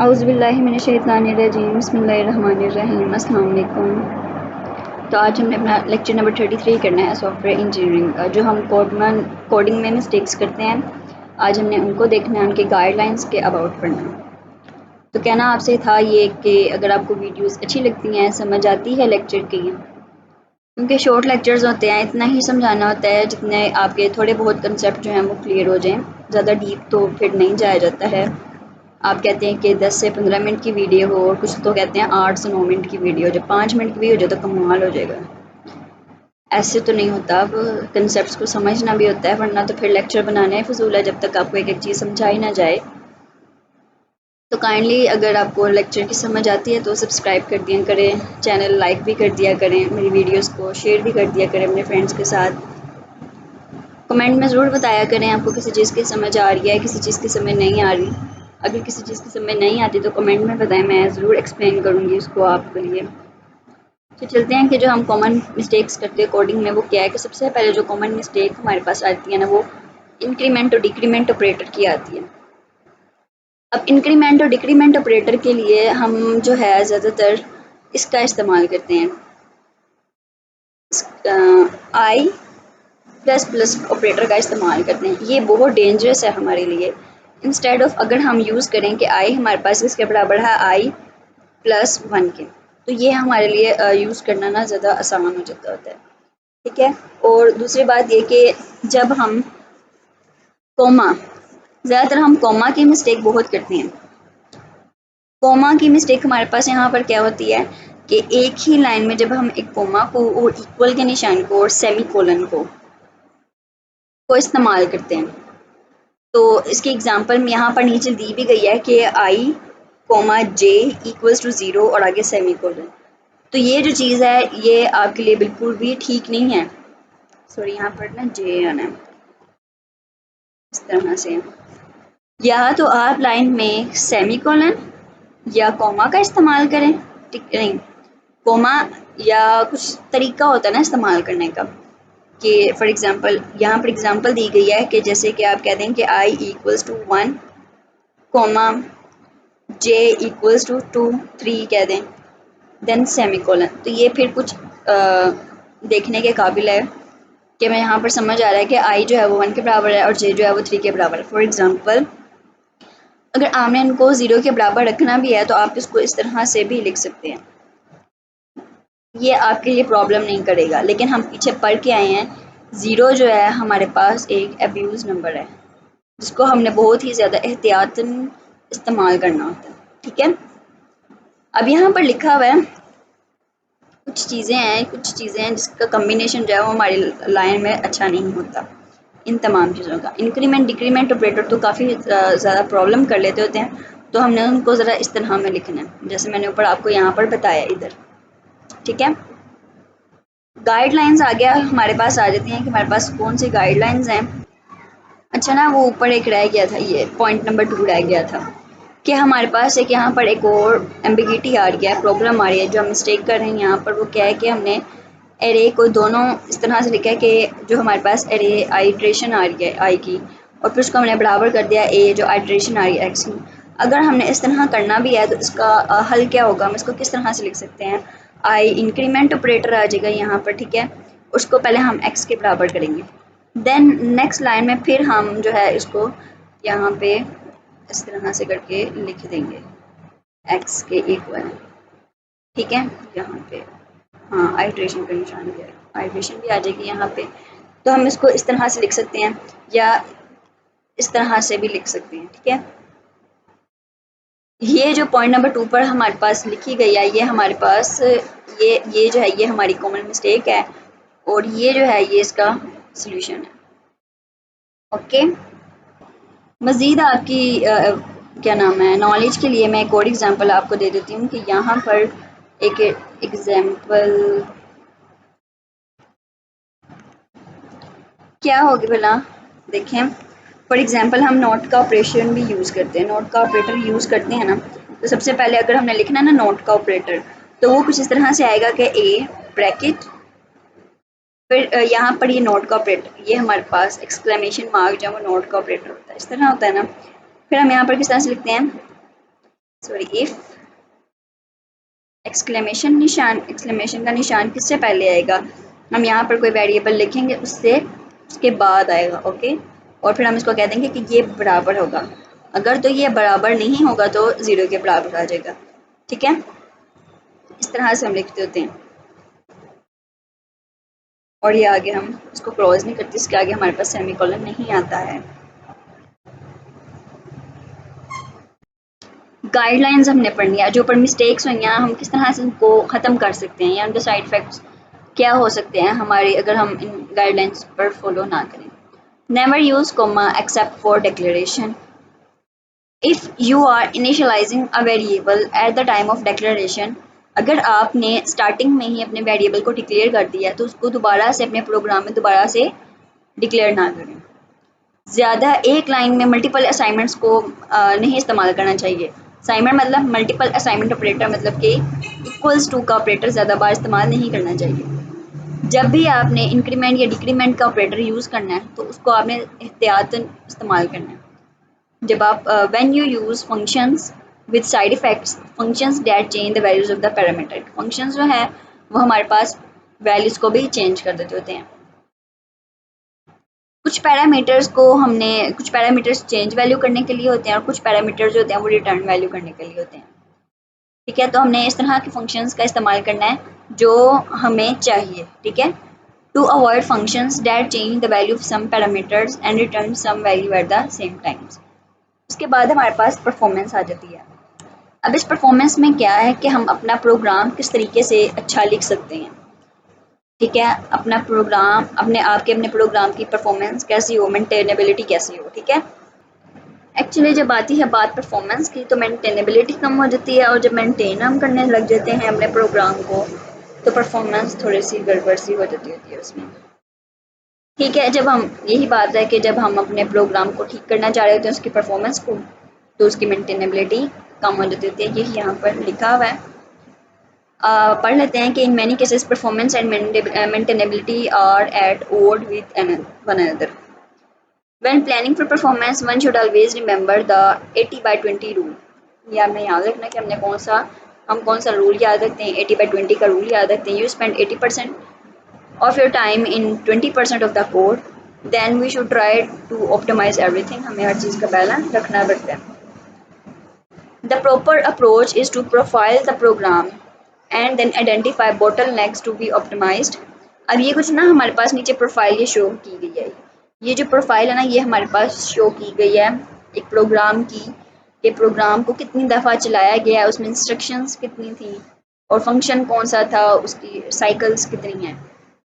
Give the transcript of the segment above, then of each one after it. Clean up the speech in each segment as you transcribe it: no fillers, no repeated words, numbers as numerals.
औज़ुबिल्लाहि मिनश्शैतानिर्रजीम बिस्मिल्लाहिर्रहमानिर्रहीम अस्सलाम वालेकुम। तो आज हमने अपना लेक्चर नंबर 33 करना है सॉफ्टवेयर इंजीनियरिंग का। जो हम कोडिंग में मिस्टेक्स करते हैं, आज हमने उनको देखना है, उनके गाइडलाइंस के अबाउट पढ़ना है। तो कहना आपसे था ये कि अगर आपको वीडियोस अच्छी लगती हैं, समझ आती है लेक्चर की, क्योंकि शॉर्ट लेक्चर्स होते हैं, इतना ही समझाना होता है जितने आपके थोड़े बहुत कंसेप्ट जो हैं वो क्लियर हो जाएँ। ज़्यादा डीप तो फिर नहीं जाया जाता है। आप कहते हैं कि 10 से 15 मिनट की वीडियो हो, और कुछ तो कहते हैं 8 से 9 मिनट की वीडियो, जब 5 मिनट की भी हो जाए तो कमाल हो जाएगा। ऐसे तो नहीं होता, अब कंसेप्ट्स को समझना भी होता है, वरना तो फिर लेक्चर बनाना ही फजूल है जब तक आपको एक एक चीज़ समझाई ना जाए। तो काइंडली अगर आपको लेक्चर की समझ आती है तो सब्सक्राइब कर दिया करें, चैनल लाइक भी कर दिया करें, मेरी वीडियोज़ को शेयर भी कर दिया करें अपने फ्रेंड्स के साथ। कमेंट में ज़रूर बताया करें आपको किसी चीज़ की समझ आ रही है, किसी चीज़ की समझ नहीं आ रही। अगर किसी चीज़ की समझ नहीं आती तो कमेंट में बताएं, मैं ज़रूर एक्सप्लेन करूँगी उसको आपके लिए। तो चलते हैं कि जो हम कॉमन मिस्टेक्स करते हैं कोडिंग में वो क्या है। कि सबसे पहले जो कॉमन मिस्टेक हमारे पास आती है ना, वो इंक्रीमेंट और डिक्रीमेंट ऑपरेटर की आती है। अब इंक्रीमेंट और डिक्रीमेंट ऑपरेटर के लिए हम जो है ज़्यादातर इसका इस्तेमाल करते हैं, आई प्लस प्लस ऑपरेटर का इस्तेमाल करते हैं। ये बहुत डेंजरस है हमारे लिए। इंस्टेड ऑफ अगर हम यूज़ करें कि आई हमारे पास इसके बराबर है आई प्लस 1 के, तो ये हमारे लिए यूज़ करना ना ज़्यादा आसान हो जाता होता है। ठीक है। और दूसरी बात ये कि जब हम कोमा, ज़्यादातर हम कोमा की मिस्टेक बहुत करते हैं। कोमा की मिस्टेक हमारे पास यहाँ पर क्या होती है कि एक ही लाइन में जब हम एक कोमा को और इक्वल के निशान को और सेमी कोलन को इस्तेमाल करते हैं, तो इसकी एग्जांपल में यहाँ पर नीचे दी भी गई है कि I comma J equals to 0 और आगे सेमी कोलन। तो ये जो चीज़ है ये आपके लिए बिल्कुल भी ठीक नहीं है। सॉरी, यहाँ पर ना जे आना है इस तरह से। या तो आप लाइन में सेमी कोलन या कोमा का इस्तेमाल करें, ठीक नहीं, कोमा या कुछ तरीका होता है ना इस्तेमाल करने का। कि फॉर एग्जांपल यहाँ पर एग्जांपल दी गई है कि जैसे कि आप कह दें कि I equals to 1 comma J equals to 2 3 कह दें, देन सेमी कोलन। तो ये फिर कुछ देखने के काबिल है कि मैं यहाँ पर समझ आ रहा है कि आई जो है वो 1 के बराबर है और जे जो है वो 3 के बराबर है। फॉर एग्जांपल अगर आपने इनको 0 के बराबर रखना भी है तो आप इसको इस तरह से भी लिख सकते हैं, ये आपके लिए प्रॉब्लम नहीं करेगा। लेकिन हम पीछे पढ़ के आए हैं 0 जो है हमारे पास एक अब्यूज़ नंबर है, जिसको हमने बहुत ही ज़्यादा एहतियातन इस्तेमाल करना होता है। ठीक है। अब यहाँ पर लिखा हुआ है कुछ चीज़ें हैं जिसका कम्बिनेशन जो है वो हमारी लाइन में अच्छा नहीं होता। इन तमाम चीज़ों का इंक्रीमेंट डिक्रीमेंट ऑपरेटर तो काफ़ी ज़्यादा प्रॉब्लम कर लेते होते हैं, तो हमने उनको ज़रा इस तरह में लिखना है जैसे मैंने ऊपर आपको यहाँ पर बताया इधर। ठीक है। गाइडलाइंस आ गया, हमारे पास आ जाती हैं कि हमारे पास कौन सी गाइडलाइंस हैं। अच्छा ना, वो ऊपर एक रह गया था, ये पॉइंट नंबर 2 रह गया था कि हमारे पास एक यहाँ पर एक और एम्बिगिटी आ रही है, प्रॉब्लम आ रही है। जो हम मिस्टेक कर रहे हैं यहाँ पर वो क्या है कि हमने एरे को दोनों इस तरह से लिखा है कि जो हमारे पास एरे आइट्रेशन आ रही है आई की, और फिर उसको हमने बराबर कर दिया ए जो आइट्रेशन आ रही है एक्स की। अगर हमने इस तरह करना भी है तो इसका हल क्या होगा, हम इसको किस तरह से लिख सकते हैं। आई इंक्रीमेंट ऑपरेटर आ जाएगा यहाँ पर, ठीक है, उसको पहले हम एक्स के बराबर करेंगे, देन नेक्स्ट लाइन में फिर हम जो है इसको यहाँ पे इस तरह से करके लिख देंगे एक्स के इक्वल। ठीक है। यहाँ पे हाँ आइट्रेशन का निशान भी आएगा, आइट्रेशन भी आ जाएगी यहाँ पे। तो हम इसको इस तरह से लिख सकते हैं या इस तरह से भी लिख सकते हैं। ठीक है। ये जो पॉइंट नंबर 2 पर हमारे पास लिखी गई है, ये हमारे पास ये जो है ये हमारी कॉमन मिस्टेक है, और ये जो है ये इसका सॉल्यूशन है। ओके। मज़ीद आपकी क्या नाम है नॉलेज के लिए मैं एक और एग्जांपल आपको दे देती हूँ कि यहाँ पर एक एग्जांपल क्या होगी भला, देखें। फॉर एग्जांपल हम नोट का ऑपरेशन भी यूज़ करते हैं, नोट का ऑपरेटर यूज़ करते हैं ना। तो सबसे पहले अगर हमने लिखना है ना नोट का ऑपरेटर, तो वो कुछ इस तरह से आएगा कि ए ब्रैकेट, फिर यहाँ पर ये नोट का ऑपरेटर, ये हमारे पास एक्सक्लेमेशन मार्क जो है वो नोट का ऑपरेटर होता है, इस तरह होता है ना। फिर हम यहाँ पर किस तरह से लिखते हैं सॉरी इफ एक्सक्लेमेशन का निशान किससे पहले आएगा, हम यहाँ पर कोई वेरिएबल लिखेंगे उसके बाद आएगा। ओके, और फिर हम इसको कह देंगे कि ये बराबर होगा। अगर तो ये बराबर नहीं होगा तो 0 के बराबर आ जाएगा। ठीक है, इस तरह से हम लिखते होते हैं। और ये आगे हम इसको क्लोज नहीं करते, इसके आगे हमारे पास सेमीकोलन नहीं आता है। गाइडलाइंस हमने पढ़नी है, जो पर मिस्टेक्स हुई हैं हम किस तरह से उनको ख़त्म कर सकते हैं, या उनके साइड इफ़ेक्ट्स क्या हो सकते हैं हमारे अगर हम इन गाइडलाइंस पर फॉलो ना करें। Never use comma except for declaration. If you are initialising a variable at the time of declaration, अगर आपने स्टार्टिंग में ही अपने वेरिएबल को डिक्लेयर कर दिया तो उसको दोबारा से अपने प्रोग्राम में दोबारा से डिक्लेयर ना करें। ज़्यादा एक लाइन में मल्टीपल असाइनमेंट्स को नहीं इस्तेमाल करना चाहिए। असाइनमेंट मतलब मल्टीपल असाइनमेंट ऑपरेटर, मतलब कि इक्वल्स टू का ऑपरेटर ज़्यादा बार इस्तेमाल नहीं करना चाहिए। जब भी आपने इंक्रीमेंट या डिक्रीमेंट का ऑपरेटर यूज़ करना है तो उसको आपने एहतियातन इस्तेमाल करना है। जब आप when you use functions with side effects, functions that change the values of the parameter, functions जो है वो हमारे पास वैल्यूज़ को भी चेंज कर देते होते हैं। कुछ पैरामीटर्स चेंज वैल्यू करने के लिए होते हैं और कुछ पैरामीटर्स जो होते हैं वो रिटर्न वैल्यू करने के लिए होते हैं। ठीक है, तो हमने इस तरह के फंक्शंस का इस्तेमाल करना है जो हमें चाहिए। ठीक है, to avoid functions that change the value of some parameters and return some value at the same times. उसके बाद हमारे पास परफॉर्मेंस आ जाती है। अब इस परफॉर्मेंस में क्या है कि हम अपना प्रोग्राम किस तरीके से अच्छा लिख सकते हैं। ठीक है, अपना प्रोग्राम अपने प्रोग्राम की परफॉर्मेंस कैसी हो, मेंटेनेबिलिटी कैसी हो। ठीक है, एक्चुअली जब आती है बात परफॉर्मेंस की तो मेंटेनेबिलिटी कम हो जाती है, और जब मेंटेन हम करने लग जाते हैं अपने प्रोग्राम को तो परफॉर्मेंस थोड़ी सी गड़बड़ सी हो जाती होती है उसमें। ठीक है, जब हम यही बात है कि जब हम अपने प्रोग्राम को ठीक करना चाह रहे होते हैं उसकी परफॉर्मेंस को, तो उसकी मेंटेनेबिलिटी कम हो जाती होती है। यही यहाँ पर लिखा हुआ है। पढ़ लेते हैं कि in many cases performance and maintainability are at odd with one another. When planning for performance, one should always remember the 80/20 rule। ये आपने याद रखना कि हम कौन सा रूल याद रखते हैं। 80/20 का रूल याद रखते हैं। You spend 80% of your time in 20% of the code, then we should try to optimize everything। हमें हर चीज़ का बैलेंस रखना पड़ता है। The proper approach is to profile the program and then identify bottlenecks to be optimized। अब ये कुछ ना हमारे पास नीचे प्रोफाइल ये शो की गई है। ये जो प्रोफाइल है ना ये हमारे पास शो की गई है एक प्रोग्राम की, कि प्रोग्राम को कितनी दफ़ा चलाया गया है, उसमें इंस्ट्रक्शंस कितनी थी और फंक्शन कौन सा था, उसकी साइकिल्स कितनी हैं।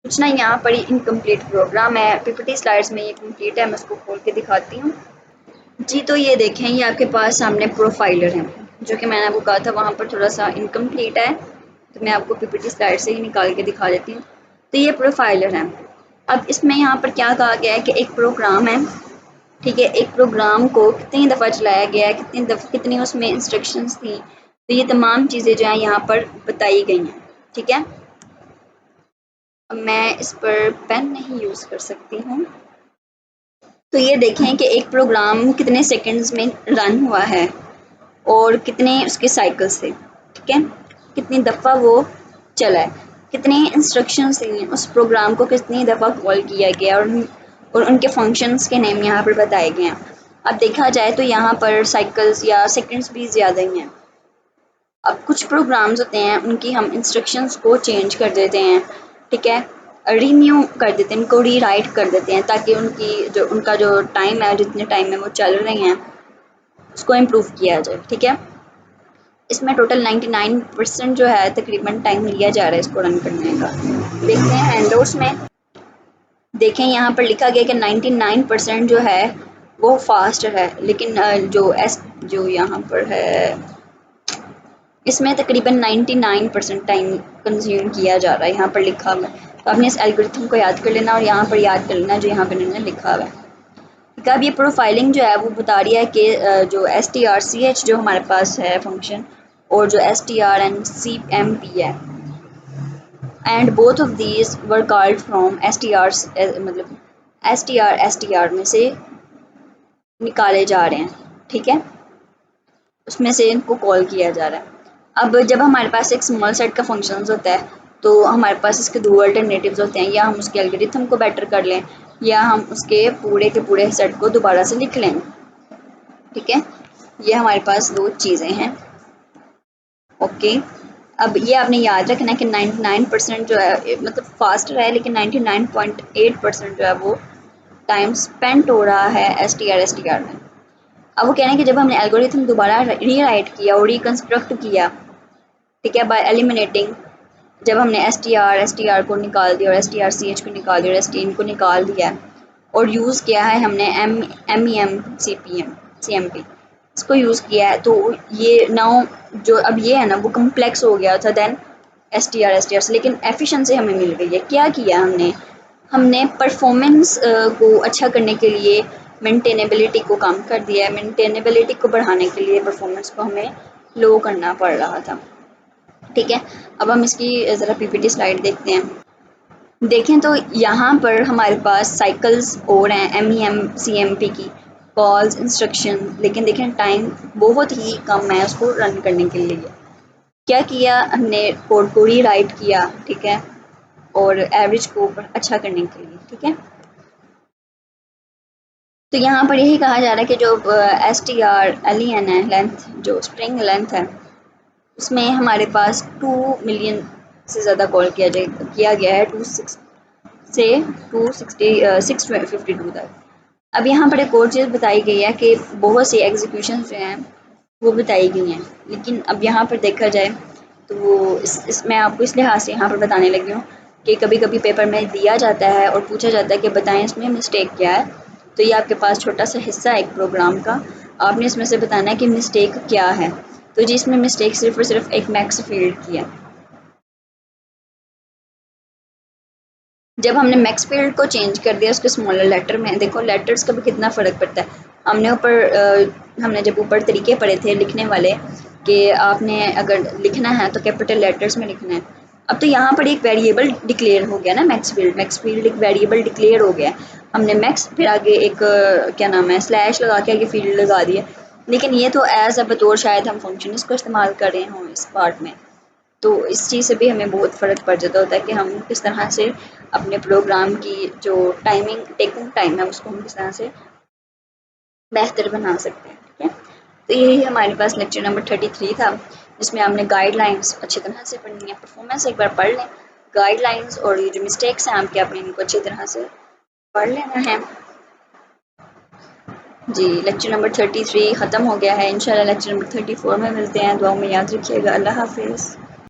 कुछ ना यहाँ पर इनकम्प्लीट प्रोग्राम है। पीपीटी स्लाइड्स में ये कम्प्लीट है, मैं उसको खोल के दिखाती हूँ जी। तो ये देखें, ये आपके पास सामने प्रोफाइलर है, जो कि मैंने आपको कहा था वहाँ पर थोड़ा सा इनकम्प्लीट है, तो मैं आपको पीपीटी स्लाइड से ही निकाल के दिखा देती हूँ। तो ये प्रोफाइलर है। अब इसमें यहाँ पर क्या कहा गया है कि एक प्रोग्राम है। ठीक है, एक प्रोग्राम को कितनी दफ़ा चलाया गया है, कितनी उसमें इंस्ट्रक्शंस थी, तो ये तमाम चीज़ें जो हैं यहाँ पर बताई गई हैं। ठीक है, अब मैं इस पर पेन नहीं यूज़ कर सकती हूँ। तो ये देखें कि एक प्रोग्राम कितने सेकंड्स में रन हुआ है और कितने उसके साइकिल्स थे। ठीक है, कितनी दफ़ा वो चला है, कितनी इंस्ट्रक्शंस थी, उस प्रोग्राम को कितनी दफ़ा कॉल किया गया और उनके फंक्शंस के नेम यहाँ पर बताए गए हैं। अब देखा जाए तो यहाँ पर साइकिल्स या सेकंड्स भी ज़्यादा ही हैं। अब कुछ प्रोग्राम्स होते हैं उनकी हम इंस्ट्रक्शंस को चेंज कर देते हैं। ठीक है, रीन्यू कर देते हैं, उनको रीराइट कर देते हैं ताकि उनका जो टाइम है, जितने टाइम में वो चल रहे हैं उसको इम्प्रूव किया जाए। ठीक है, इसमें टोटल 99% जो है तकरीबन टाइम लिया जा रहा है इसको रन करने का। देखते हैं हैंडआउट्स में, देखें यहाँ पर लिखा गया कि 99% जो है वो फास्ट है, लेकिन जो यहाँ पर है इसमें तकरीबन 99% टाइम कंज्यूम किया जा रहा है, यहाँ पर लिखा हुआ है। तो आपने इस एल्गोरिथम को याद कर लेना और यहाँ पर याद कर लेना जो यहाँ पर इन्होंने लिखा हुआ है। ठीक है, अब ये प्रोफाइलिंग जो है वो बता रही है कि जो strch जो हमारे पास है फंक्शन, और जो str and cmp है, and both of these were called from मतलब str में से निकाले जा रहे हैं। ठीक है, उसमें से इनको कॉल किया जा रहा है। अब जब हमारे पास एक स्मॉल सेट का फंक्शंस होता है तो हमारे पास इसके दो अल्टरनेटिव्स होते हैं, या हम उसके एल्गोरिथम को बेटर कर लें या हम उसके पूरे के पूरे सेट को दोबारा से लिख लें। ठीक है, ये हमारे पास दो चीज़ें हैं। ओके, अब ये आपने याद रखना है कि 99% जो है मतलब फास्टर है, लेकिन 99.8% जो है वो टाइम स्पेंड हो रहा है एस टी आर में। अब वो कह रहे हैं कि जब हमने एल्गोरिथम दोबारा रीराइट किया और रिकंस्ट्रक्ट किया, ठीक है, बाय एलिमिनेटिंग, जब हमने एस टी आर को निकाल दिया और S T R C H को निकाल दिया और एस टी एन को निकाल दिया और यूज़ किया है हमने M E M C M P, इसको यूज़ किया है, तो ये नाउ जो अब ये है ना वो कम्प्लेक्स हो गया था देन एस टी आर से, लेकिन एफिशिएंसी हमें मिल गई है। क्या किया हमने, हमने परफॉर्मेंस को अच्छा करने के लिए मेंटेनेबिलिटी को कम कर दिया है। मेंटेनेबिलिटी को बढ़ाने के लिए परफॉर्मेंस को हमें लो करना पड़ रहा था। ठीक है, अब हम इसकी ज़रा पीपीटी स्लाइड देखते हैं। देखें तो यहाँ पर हमारे पास साइकिल्स और हैं M E M C M P की कॉल्स इंस्ट्रक्शन, लेकिन देखें टाइम बहुत ही कम है उसको रन करने के लिए। क्या किया हमने, कोड को रीराइट किया, ठीक है, और एवरेज को अच्छा करने के लिए। ठीक है, तो यहाँ पर यही कहा जा रहा है कि जो S T R L E N है, लेंथ जो स्ट्रिंग लेंथ है, उसमें हमारे पास 2 मिलियन से ज़्यादा कॉल किया गया है, 26 से 652 तक। अब यहाँ पर एक और चीज़ बताई गई है कि बहुत सी एग्जीक्यूशन जो हैं वो बताई गई हैं, लेकिन अब यहाँ पर देखा जाए तो वो मैं आपको इस लिहाज से यहाँ पर बताने लगी हूँ कि कभी कभी पेपर में दिया जाता है और पूछा जाता है कि बताएं इसमें मिस्टेक क्या है। तो ये आपके पास छोटा सा हिस्सा है एक प्रोग्राम का, आपने इसमें से बताना है कि मिस्टेक क्या है। तो जी इसमें मिस्टेक सिर्फ और सिर्फ एक मैक्स फील्ड की है। जब हमने मैक्स फील्ड को चेंज कर दिया उसके स्मॉलर लेटर में, देखो लेटर्स का भी कितना फ़र्क पड़ता है। हमने जब ऊपर तरीके पढ़े थे लिखने वाले कि आपने अगर लिखना है तो कैपिटल लेटर्स में लिखना है। अब तो यहाँ पर एक वेरिएबल डिक्लेयर हो गया ना, मैक्स फील्ड एक वेरिएबल डिक्लेयर हो गया। हमने मैक्स फिर आगे एक क्या नाम है स्लैश लगा के आगे फील्ड लगा दिया, लेकिन ये तो एज अ बतौर शायद हम फंक्शन इसको इस्तेमाल कर रहे हों इस पार्ट में। तो इस चीज़ से भी हमें बहुत फ़र्क पड़ जाता होता है कि हम किस तरह से अपने प्रोग्राम की जो टेकिंग टाइम है उसको हम किस तरह से बेहतर बना सकते हैं। ठीक है, तो यही हमारे पास लेक्चर नंबर 33 था, जिसमें हमने गाइडलाइंस अच्छी तरह से पढ़नी है। परफॉर्मेंस एक बार पढ़ लें, गाइडलाइंस और ये जो मिस्टेक्स हैं आपके, आपने इनको अच्छी तरह से पढ़ लेना है। जी लेक्चर नंबर 33 ख़त्म हो गया है। इंशाल्लाह लेक्चर नंबर 34 में मिलते हैं। दुआ में याद रखिएगा। अल्लाह हाफिज़।